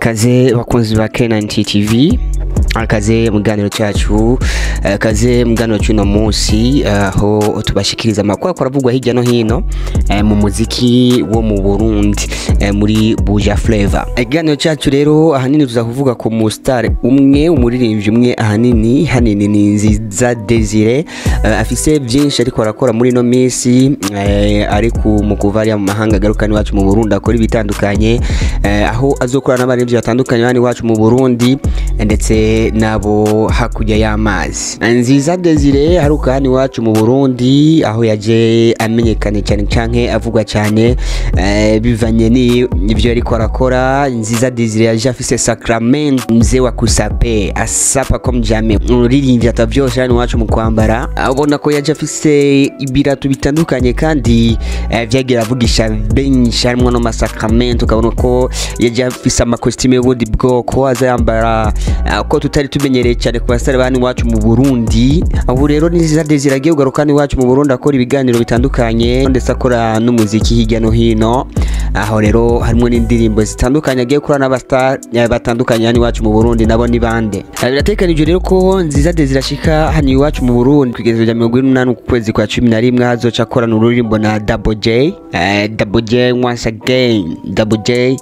Kaze bakunzi ba K9 TV, kaze muganiro cyacu, kaze muganiro cy'uno munsi, aho tubashikiriza amakuru aravugwa hirya no hino mu muziki wo mu Burundi, muri Buja Flavor. Iganiro cyacu rero ahanini tuzakuvuga ku mu star umwe, umuririmbyi umwe hanini ni Nziza Desire, afise byinshi ariko arakora muri no minsi, ari ku mukuvari mu mahanga garukani wacu mu Burundi akora ibitandukanye, aho azokora n'abaririmbyi batandukanye bani wacu mu Burundi ndetse nabo hakujya y'amazi. Nziza Desire haruka hani wacu mu Burundi, aho yaje amenyekane cyane canke avugwa cyane bivanye n'ivyo ariko arakora. Nziza Desire yaje afise Sacramento, mzee wa kusape, asapa comme jamais, uririmbyi atavyosha hani wacu mu kwambara, abona ko yaje afise ibiratu bitandukanye kandi vyagira avugisha benshi harimo no Sacramento, ukabona ko yaje afise amakostime y'ubundi bwoko azayambara ko tutari tumenyereye cyane ku basare bani wacu mu Burundi. Aho rero Nziza Desire agiye ugarukani wacu mu Burundi akora ibiganiro bitandukanye ndetse akora n'umuziki hirya no hino. Aho rero harimo n'indirimbo zitandukanye agiye kurana n'abastar batandukanye hani wacu mu Burundi, nabo ni bande. Biratekanijwe rero ko Nziza Desire ashika hani wacu mu Burundi kugeza 28 ku kwezi kwa 11 hazoca akorana ururimbo na Double J. Double J once again, Double J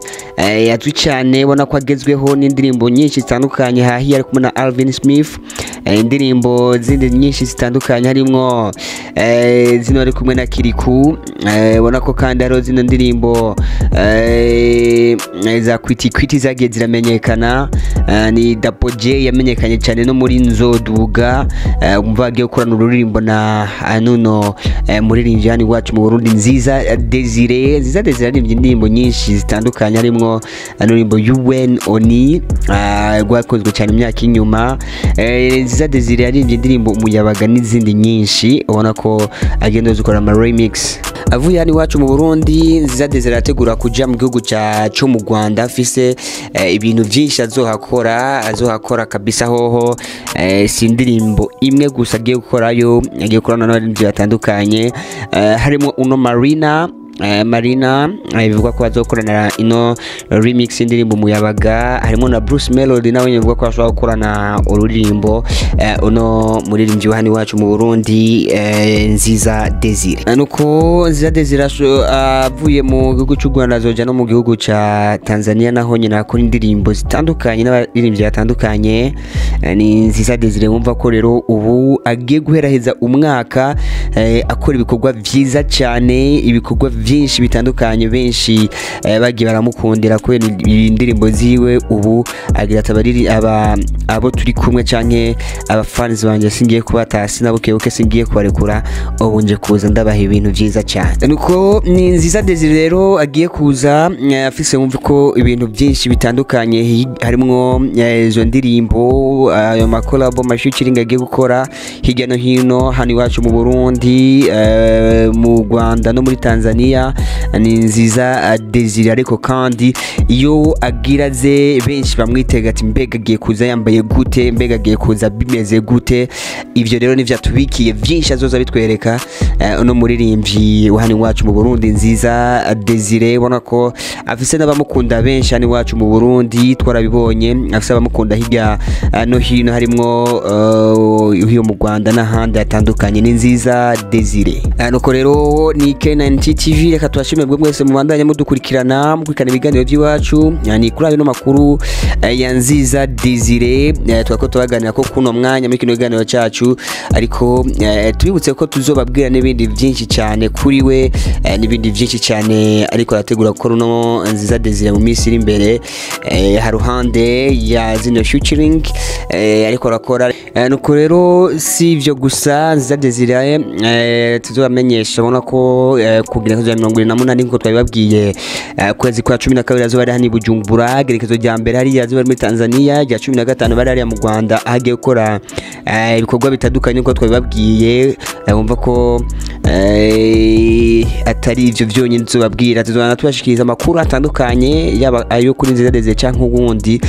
yazwi cyane, ubona ko agezweho n'indirimbo nyinshi zitandukanye, hahi ari kumwe na Alvin Smith, indirimbo zindi nyinshi zitandukanye harimo zino ari kumwe na Kiriku, ubona ko kandi haro zino ndirimbo za kwiti zagiye ziramenyekana. Ni Double J yamenyekanye cyane no muri Nzoduga, umva agiye gukorana ururimbo na nuno muririmbyi hani wacu mu Burundi Nziza Desire. Nziza Desire aririmba indirimbo nyinshi zitandukanye harimo indirimbo UN Oni rwakozwe cyane imyaka inyuma. Nziza Desire aririmba indirimbo Umuyabaga n'izindi nyinshi, ubona ko agenda zikora ama remix. Avuye hani wacu mu Burundi, Nziza Desire ategura kuja mu gihugu cyo mu Rwanda, afise ibintu byinshi azohakora kabisa. Hoho si indirimbo imwe gusa agiye gukorayo, agiye gukorana n'abaririmbyi batandukanye, harimo uno Marina bivuga ko bazokorana ino remix indirimbo Umuyabaga, harimo na Bruce Melody nawe bivuga ko ashobora gukorana ururimbo uno muririmbyi hani wacu mu Burundi Nziza Desire. Nuko Nziza Desire avuye mu gihugu cy'u Rwanda azoja no mu gihugu ca Tanzania, naho nyine akora indirimbo zitandukanye n'abaririmbyi batandukanye. Ni Nziza Desire wumva ko rero ubu agiye guheraheza umwaka akora ibikorwa byiza cyane, ibikorwa byinshi bitandukanye, benshi bagiye baramukundira kubera indirimbo ziwe. Ubu agira atabari abo turi kumwe canke abafans banje singiye kubatasi nabo kebuke singiye kubarekura, ubu nje kuza ndabaha ibintu byiza cyane. Nuko ni Nziza Desire rero agiye kuza afise wumva ko ibintu byinshi bitandukanye harimo izo ndirimbo, ayo makolabo mashukiringa agiye gukora hirya no hino hani wacu mu Burundi, mu Rwanda no muri Tanzania. Ni Nziza Desire ariko kandi iyo agiraze benshi bamwitega ati mbega agiye kuza yambaye gute, mbega agiye kuza bimeze gute. Ivyo rero nivyo tubikiye byinshi azoza bitwereka no muririmbyi hani wacu mu Burundi Nziza Desire, ubona ko afise n'abamukunda benshi hani wacu mu Burundi, twarabibonye afise abamukunda hirya no hino harimo hiyo mu Rwanda n'ahandi hatandukanye. Ni Nziza Desire. Nuko rero ni K9 TV, reka tubashimire mwese mubandanye mudukurikirana ibiganiro by'iwacu, yani kuri ayo no makuru ya Nziza Desire twako tubaganira ko kuno mwanya muri kino kiganiro cyacu, ariko tubibutse ko tuzobabwira n'ibindi byinshi cyane kuri we, n'ibindi byinshi cyane ariko arategura gukora no Nziza Desire mu minsi iri imbere, haruhande ya zino featuring ariko arakora. Nuko rero si ivyo gusa, Nziza Desire tuzobamenyesha ubona ko kugira ko 28 niko twabibabwiye kwezi kwa 12 azoba ari hani Bujumbura, gerekezo rya mbere hari azoba muri Tanzania, rya 15 bari ari mu Rwanda agiye gukora ibikorwa bitandukanye uko twabibabwiye. Bumva ko atari ivyo byonyine tuzobabwira, tuzobana tubashikiriza amakuru atandukanye yaba ayo kuri Nziza Desire canke ubundi.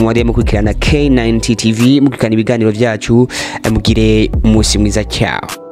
Mwariye mukurikirana K9 TV, mukurikirana ibiganiro byacu, mugire umunsi mwiza cyao.